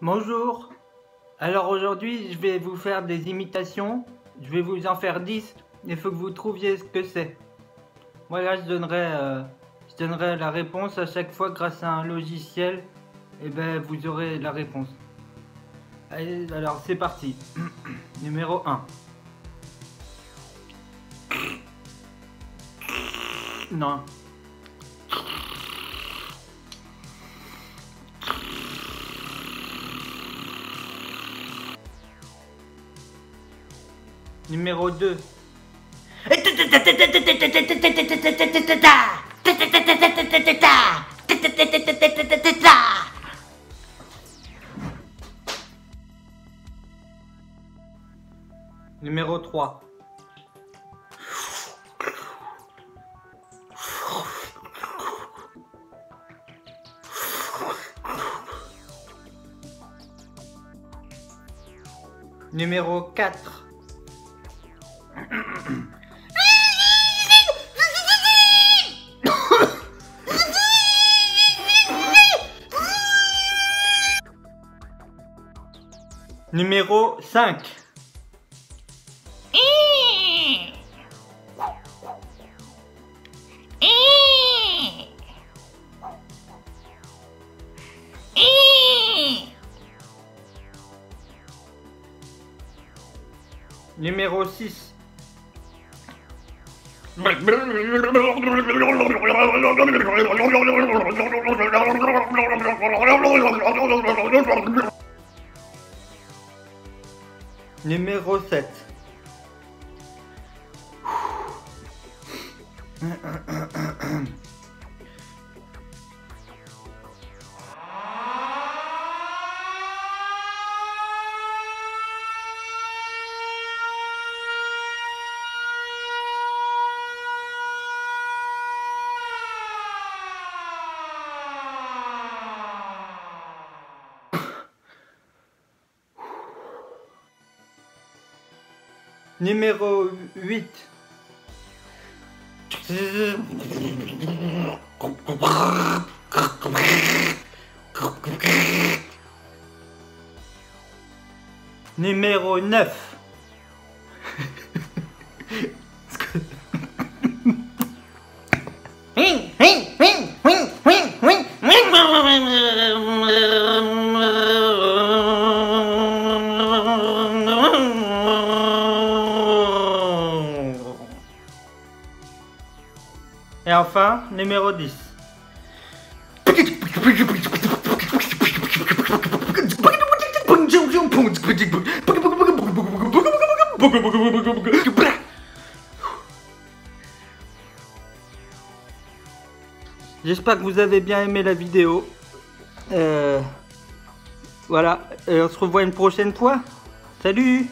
Bonjour. Alors aujourd'hui, je vais vous faire des imitations. Je vais vous en faire 10. Il faut que vous trouviez ce que c'est. Voilà, je donnerai la réponse à chaque fois grâce à un logiciel. Et ben, vous aurez la réponse. Allez, alors c'est parti. Numéro 1. Non. Numéro 2. Numéro 3. Numéro 4. Numéro 5. Numéro 6. Numéro 7. Numéro 8. Numéro 9. Et enfin, numéro 10. J'espère que vous avez bien aimé la vidéo. Voilà, et on se revoit une prochaine fois. Salut!